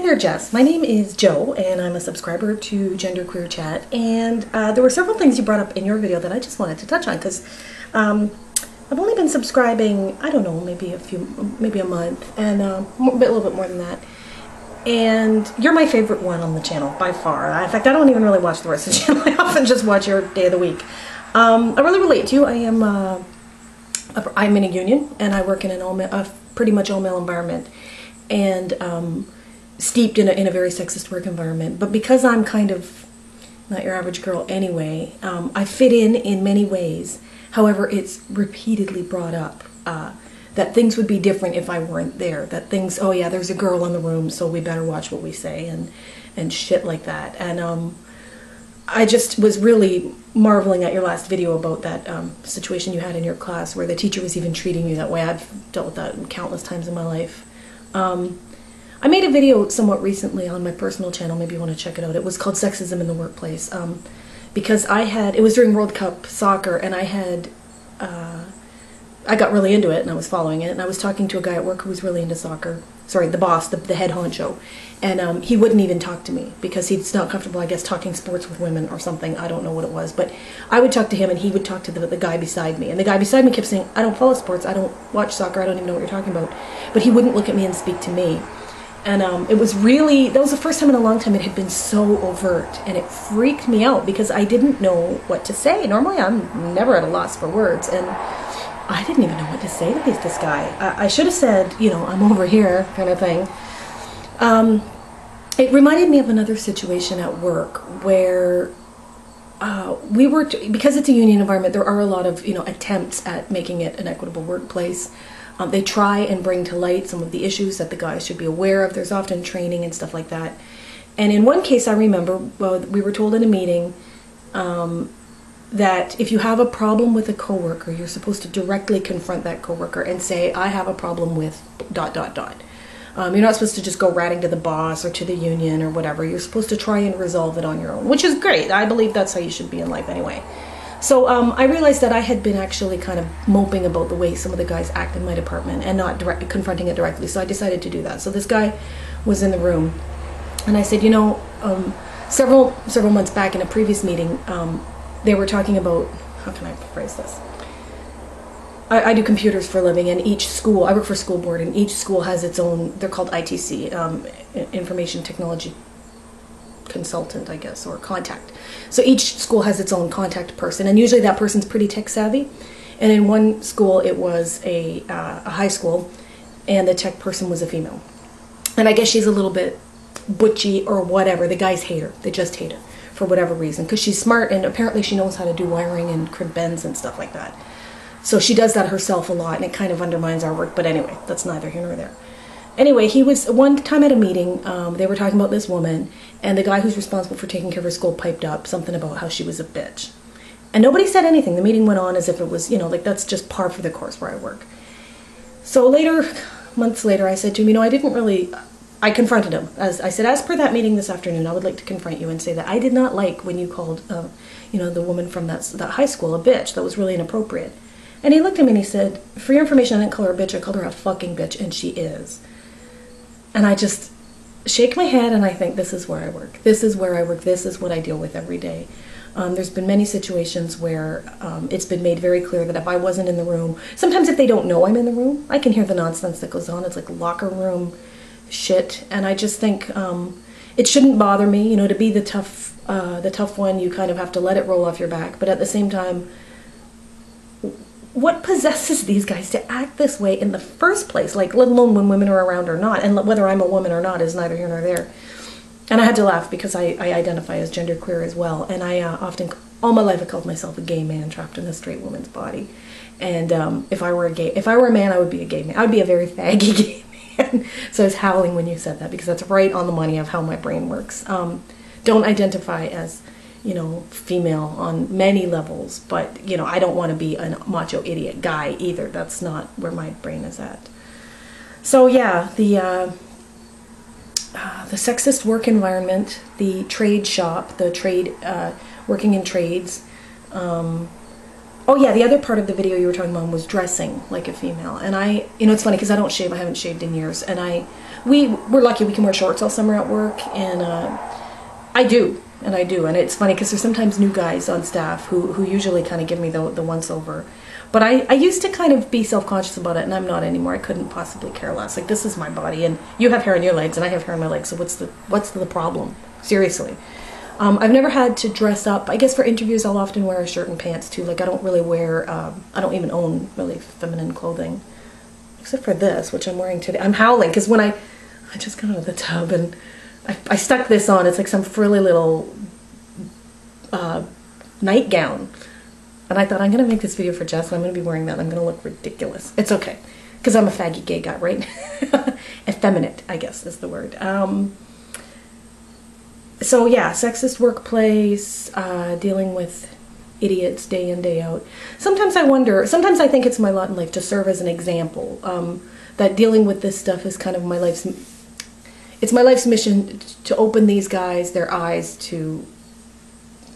there, Jess. My name is Joe, and I'm a subscriber to GenderQueerChat. And there were several things you brought up in your video that I just wanted to touch on because I've only been subscribing, I don't know, maybe a month, and a little bit more than that. And you're my favorite one on the channel by far. In fact, I don't even really watch the rest of the channel. I often just watch your day of the week. I really relate to you. I'm in a union, and I work in a pretty much all-male environment, and steeped in a very sexist work environment. But because I'm kind of not your average girl anyway, I fit in many ways. However, it's repeatedly brought up that things would be different if I weren't there. That things, oh yeah, there's a girl in the room, so we better watch what we say, and shit like that. And I just was really marveling at your last video about that situation you had in your class where the teacher was even treating you that way. I've dealt with that countless times in my life. I made a video somewhat recently on my personal channel, maybe you want to check it out. It was called Sexism in the Workplace, because it was during World Cup soccer, and I got really into it, and I was following it, and I was talking to a guy at work who was really into soccer. Sorry, the boss, the head honcho. And he wouldn't even talk to me because he's not comfortable, I guess, talking sports with women or something. I don't know what it was. But I would talk to him, and he would talk to the guy beside me. And the guy beside me kept saying, I don't follow sports, I don't watch soccer, I don't even know what you're talking about. But he wouldn't look at me and speak to me. And it was really, that was the first time in a long time it had been so overt. And it freaked me out because I didn't know what to say. Normally I'm never at a loss for words. And I didn't even know what to say to this guy. I should have said, you know, I'm over here kind of thing. It reminded me of another situation at work where because it's a union environment, there are a lot of, you know, attempts at making it an equitable workplace. They try and bring to light some of the issues that the guys should be aware of. There's often training and stuff like that. And in one case I remember, we were told in a meeting that if you have a problem with a coworker, you're supposed to directly confront that coworker and say, I have a problem with ... You're not supposed to just go ratting to the boss or to the union or whatever. You're supposed to try and resolve it on your own, which is great. I believe that's how you should be in life anyway. So I realized that I had been actually kind of moping about the way some of the guys act in my department and not confronting it directly. So I decided to do that. So this guy was in the room, and I said, you know, several months back in a previous meeting, they were talking about, how can I phrase this? I do computers for a living, and each school, I work for a school board, and each school has its own, they're called ITC, Information Technology Consultant, I guess, or contact. So each school has its own contact person, and usually that person's pretty tech savvy. And in one school, it was a high school, and the tech person was a female. And I guess she's a little bit butchy or whatever. The guys hate her. They just hate her for whatever reason, because she's smart, and apparently she knows how to do wiring and crib bends and stuff like that. So she does that herself a lot, and it kind of undermines our work. But anyway, that's neither here nor there. Anyway, he was, one time at a meeting, they were talking about this woman, and the guy who's responsible for taking care of her school piped up something about how she was a bitch. And nobody said anything. The meeting went on as if it was, you know, like that's just par for the course where I work. So later, months later, I said to him, you know, I confronted him. As I said, as per that meeting this afternoon, I would like to confront you and say that I did not like when you called, you know, the woman from that high school a bitch. That was really inappropriate. And he looked at me and he said, for your information, I didn't call her a bitch, I called her a fucking bitch, and she is. And I just shake my head and I think, this is where I work. This is where I work. This is what I deal with every day. There's been many situations where it's been made very clear that if I wasn't in the room, sometimes if they don't know I'm in the room, I can hear the nonsense that goes on. It's like locker room shit. And I just think it shouldn't bother me. You know, to be the tough one, you kind of have to let it roll off your back. But at the same time, what possesses these guys to act this way in the first place? Like, let alone when women are around or not. And whether I'm a woman or not is neither here nor there. And I had to laugh because I identify as genderqueer as well. And I often, all my life, I called myself a gay man trapped in a straight woman's body. And if I were a man, I would be a gay man. I would be a very faggy gay man. So I was howling when you said that because that's right on the money of how my brain works. Don't identify as, you know, female on many levels, but, you know, I don't want to be a macho idiot guy either. That's not where my brain is at. So yeah, the sexist work environment, the trade shop, the trade, working in trades. Oh yeah, the other part of the video you were talking about was dressing like a female. And you know, it's funny because I don't shave. I haven't shaved in years. And we're lucky we can wear shorts all summer at work, and I do, and it's funny because there's sometimes new guys on staff who usually kind of give me the once over. But I used to kind of be self-conscious about it, and I'm not anymore. I couldn't possibly care less. Like, this is my body, and you have hair on your legs, and I have hair on my legs, so what's the problem? Seriously. I've never had to dress up. I guess for interviews I'll often wear a shirt and pants too. Like, I don't really wear, I don't even own really feminine clothing. Except for this, which I'm wearing today. I'm howling, because when I just got out of the tub, and I stuck this on. It's like some frilly little nightgown. And I thought, I'm going to make this video for Jess, and I'm going to be wearing that. I'm going to look ridiculous. It's okay, because I'm a faggy gay guy, right? Effeminate, I guess, is the word. So yeah, sexist workplace, dealing with idiots day in, day out. Sometimes I wonder, sometimes I think it's my lot in life to serve as an example, that dealing with this stuff is kind of my life's mission to open these guys their eyes to,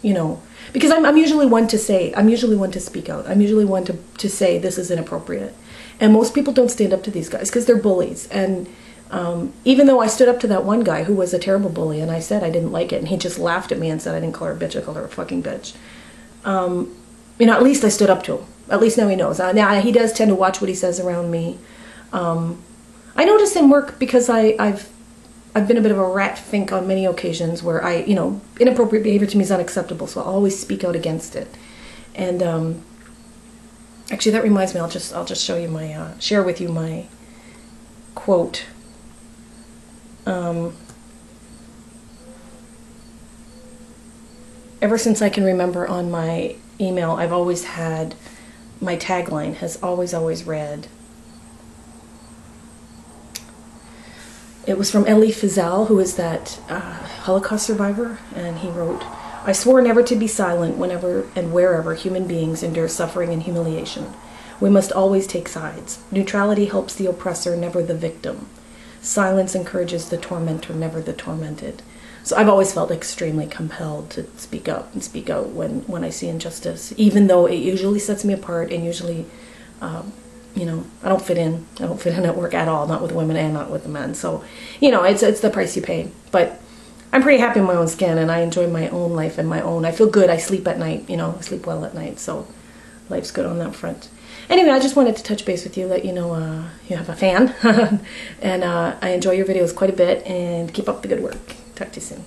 you know, because I'm usually one to say, I'm usually one to speak out. I'm usually one to say this is inappropriate. And most people don't stand up to these guys because they're bullies. And even though I stood up to that one guy who was a terrible bully, and I said I didn't like it, and he just laughed at me and said I didn't call her a bitch, I called her a fucking bitch. You know, at least I stood up to him. At least now he knows. Now he does tend to watch what he says around me. I notice in work because I've been a bit of a rat fink on many occasions where you know, inappropriate behavior to me is unacceptable, so I'll always speak out against it. And actually, that reminds me, I'll just show you my share with you my quote. Ever since I can remember, on my email, I've always had, my tagline has always read, it was from Elie Wiesel, who is that Holocaust survivor, and he wrote, "I swore never to be silent whenever and wherever human beings endure suffering and humiliation. We must always take sides. Neutrality helps the oppressor, never the victim. Silence encourages the tormentor, never the tormented." So I've always felt extremely compelled to speak up and speak out when I see injustice, even though it usually sets me apart, and usually, you know, I don't fit in. I don't fit in at work at all, not with women and not with the men. So, you know, it's the price you pay. But I'm pretty happy in my own skin, and I enjoy my own life and I feel good. I sleep at night, you know, I sleep well at night, so life's good on that front. Anyway, I just wanted to touch base with you, let you know you have a fan, and I enjoy your videos quite a bit, and keep up the good work. Talk to you soon.